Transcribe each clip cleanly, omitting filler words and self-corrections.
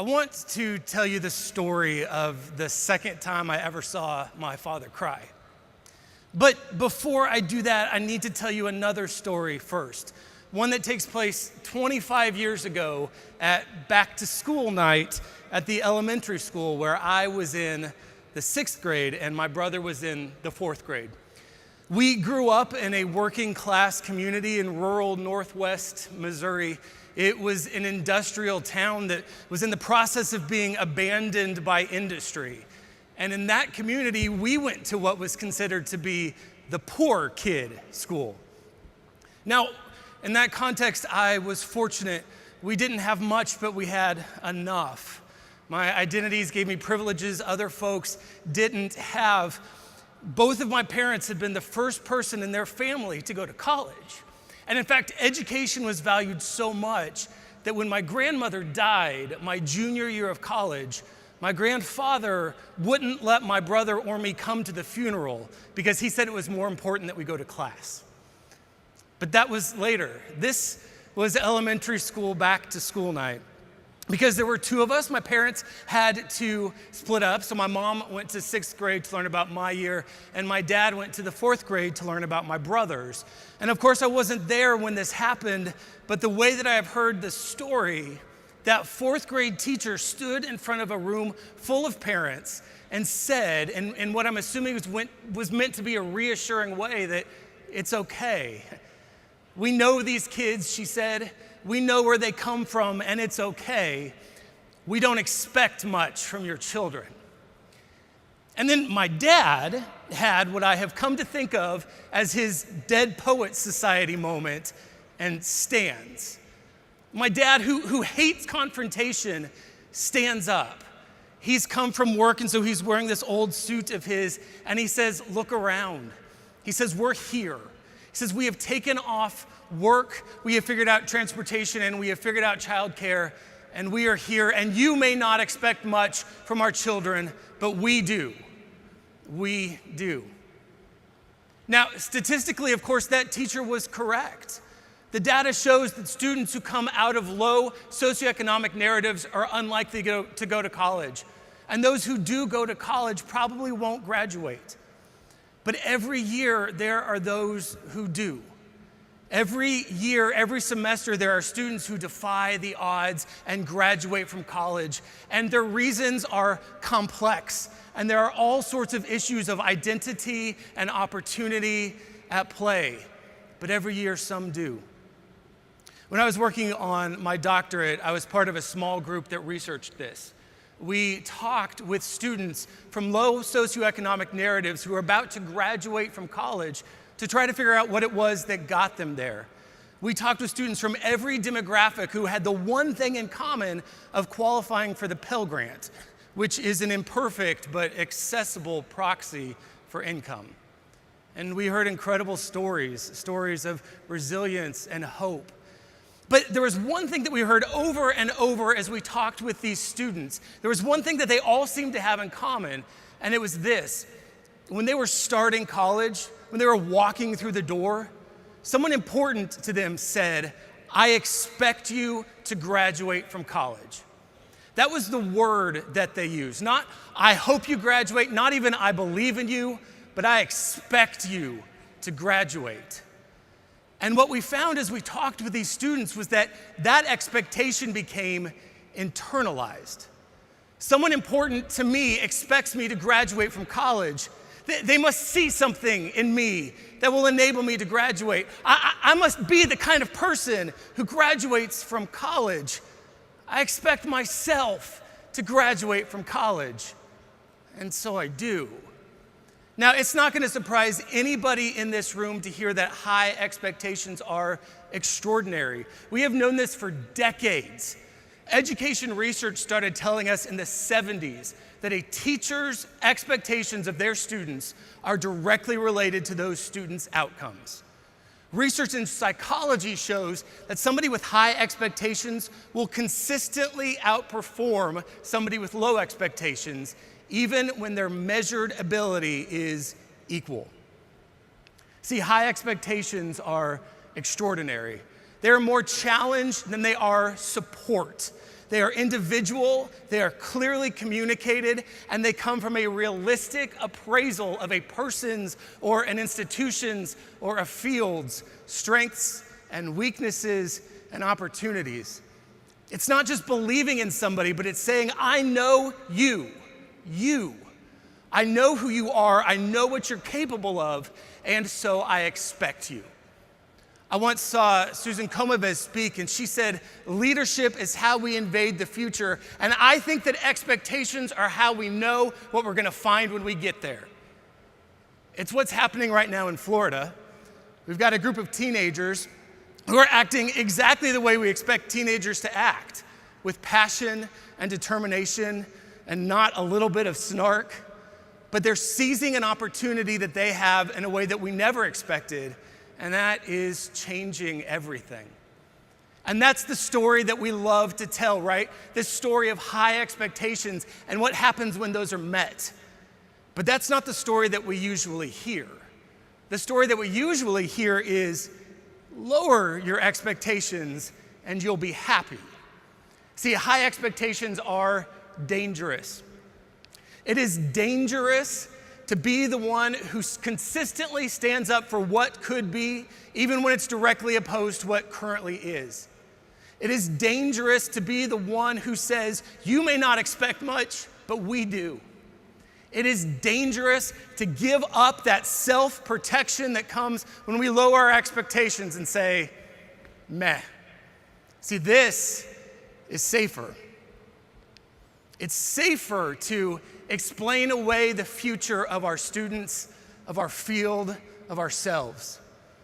I want to tell you the story of the second time I ever saw my father cry. But before I do that, I need to tell you another story first. One that takes place 25 years ago at back to school night at the elementary school where I was in the 6th grade and my brother was in the 4th grade. We grew up in a working class community in rural Northwest Missouri. It was an industrial town that was in the process of being abandoned by industry. And in that community, we went to what was considered to be the poor kid school. Now, in that context, I was fortunate. We didn't have much, but we had enough. My identities gave me privileges other folks didn't have. Both of my parents had been the first person in their family to go to college. And in fact, education was valued so much that when my grandmother died my junior year of college, my grandfather wouldn't let my brother or me come to the funeral because he said it was more important that we go to class. But that was later. This was elementary school back to school night. Because there were two of us, my parents had to split up. So my mom went to 6th grade to learn about my year, and my dad went to the 4th grade to learn about my brothers. And of course, I wasn't there when this happened, but the way that I have heard the story, that 4th grade teacher stood in front of a room full of parents and said, in what I'm assuming was meant to be a reassuring way, that it's okay. We know these kids, she said. We know where they come from, and it's okay. We don't expect much from your children. And then my dad had what I have come to think of as his Dead Poets Society moment and stands. My dad, who hates confrontation, stands up. He's come from work, and so he's wearing this old suit of his, and he says, "Look around." He says, "We're here." He says, "We have taken off work, we have figured out transportation, and we have figured out childcare, and we are here, and you may not expect much from our children, but we do. We do." Now, statistically, of course, that teacher was correct. The data shows that students who come out of low socioeconomic narratives are unlikely to go to college. And those who do go to college probably won't graduate. But every year, there are those who do. Every year, every semester, there are students who defy the odds and graduate from college. And their reasons are complex. And there are all sorts of issues of identity and opportunity at play. But every year, some do. When I was working on my doctorate, I was part of a small group that researched this. We talked with students from low socioeconomic narratives who are about to graduate from college to try to figure out what it was that got them there. We talked with students from every demographic who had the one thing in common of qualifying for the Pell Grant, which is an imperfect but accessible proxy for income. And we heard incredible stories of resilience and hope. But there was one thing that we heard over and over as we talked with these students. There was one thing that they all seemed to have in common, and it was this. When they were starting college, when they were walking through the door, someone important to them said, "I expect you to graduate from college." That was the word that they used. Not, "I hope you graduate," not even, "I believe in you," but "I expect you to graduate." And what we found as we talked with these students was that that expectation became internalized. Someone important to me expects me to graduate from college. They must see something in me that will enable me to graduate. I must be the kind of person who graduates from college. I expect myself to graduate from college. And so I do. Now, it's not going to surprise anybody in this room to hear that high expectations are extraordinary. We have known this for decades. Education research started telling us in the 70s that a teacher's expectations of their students are directly related to those students' outcomes. Research in psychology shows that somebody with high expectations will consistently outperform somebody with low expectations, even when their measured ability is equal. See, high expectations are extraordinary. They're more challenge than they are support. They are individual, they are clearly communicated, and they come from a realistic appraisal of a person's or an institution's or a field's strengths and weaknesses and opportunities. It's not just believing in somebody, but it's saying, I know you. I know who you are, I know what you're capable of, and so I expect you. I once saw Susan Comavez speak, and she said, leadership is how we invade the future, and I think that expectations are how we know what we're gonna find when we get there. It's what's happening right now in Florida. We've got a group of teenagers who are acting exactly the way we expect teenagers to act, with passion and determination and not a little bit of snark, but they're seizing an opportunity that they have in a way that we never expected, and that is changing everything. And that's the story that we love to tell, right? This story of high expectations and what happens when those are met. But that's not the story that we usually hear. The story that we usually hear is lower your expectations and you'll be happy. See, high expectations are dangerous. It is dangerous to be the one who consistently stands up for what could be, even when it's directly opposed to what currently is. It is dangerous to be the one who says, you may not expect much, but we do. It is dangerous to give up that self-protection that comes when we lower our expectations and say, meh. See, this is safer. It's safer to explain away the future of our students, of our field, of ourselves.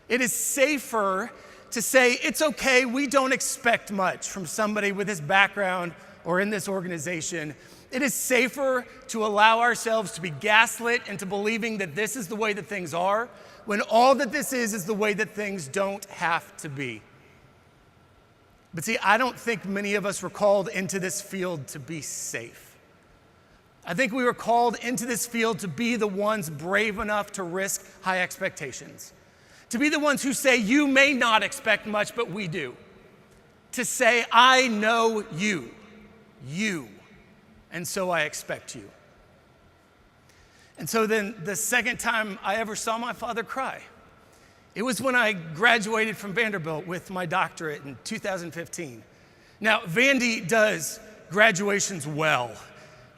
It is safer to say, it's okay, we don't expect much from somebody with this background or in this organization. It is safer to allow ourselves to be gaslit into believing that this is the way that things are, when all that this is the way that things don't have to be. But see, I don't think many of us were called into this field to be safe. I think we were called into this field to be the ones brave enough to risk high expectations. To be the ones who say, you may not expect much, but we do. To say, I know you, and so I expect you. And so then the second time I ever saw my father cry, it was when I graduated from Vanderbilt with my doctorate in 2015. Now, Vandy does graduations well,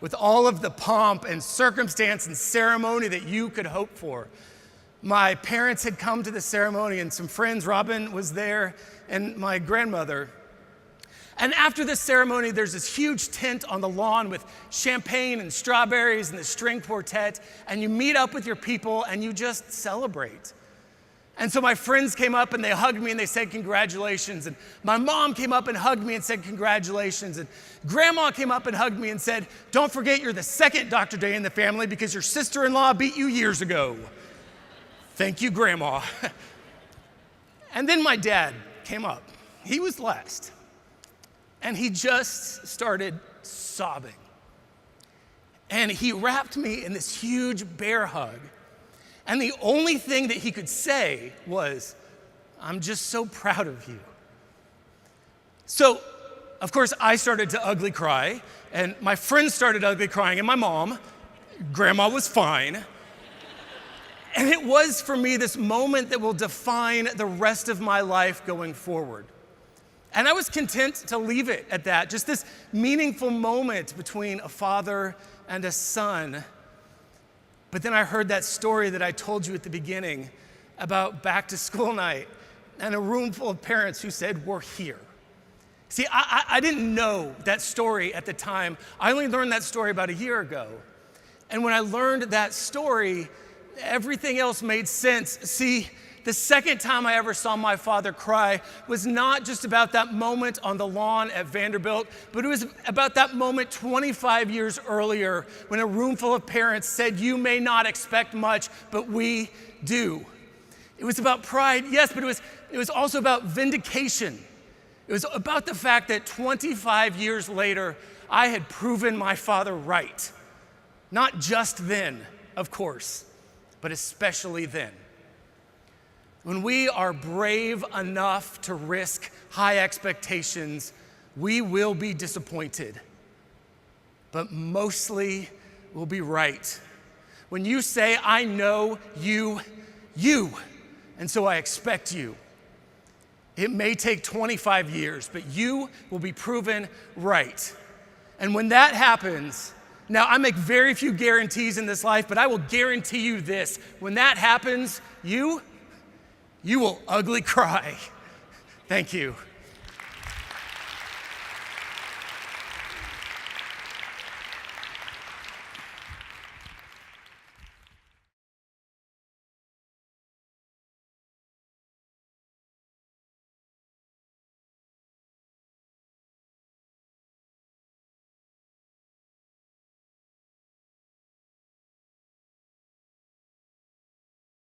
with all of the pomp and circumstance and ceremony that you could hope for. My parents had come to the ceremony and some friends, Robin was there, and my grandmother. And after the ceremony, there's this huge tent on the lawn with champagne and strawberries and the string quartet, and you meet up with your people and you just celebrate. And so my friends came up and they hugged me and they said congratulations. And my mom came up and hugged me and said congratulations. And grandma came up and hugged me and said, don't forget you're the second Dr. Day in the family because your sister-in-law beat you years ago. Thank you, grandma. And then my dad came up. He was last. And he just started sobbing. And he wrapped me in this huge bear hug. And the only thing that he could say was, I'm just so proud of you. So, of course, I started to ugly cry, and my friends started ugly crying, and my mom, grandma was fine. And it was for me this moment that will define the rest of my life going forward. And I was content to leave it at that, just this meaningful moment between a father and a son. But then I heard that story that I told you at the beginning about back to school night and a room full of parents who said, we're here. See, I didn't know that story at the time. I only learned that story about a year ago. And when I learned that story, everything else made sense. See, the second time I ever saw my father cry was not just about that moment on the lawn at Vanderbilt, but it was about that moment 25 years earlier when a room full of parents said, you may not expect much, but we do. It was about pride, yes, but it was also about vindication. It was about the fact that 25 years later, I had proven my father right. Not just then, of course, but especially then. When we are brave enough to risk high expectations, We will be disappointed, but mostly we'll be right. When you say, I know you, and so I expect you. It may take 25 years, but you will be proven right. And when that happens, now I make very few guarantees in this life, but I will guarantee you this. When that happens, you will ugly cry. Thank you.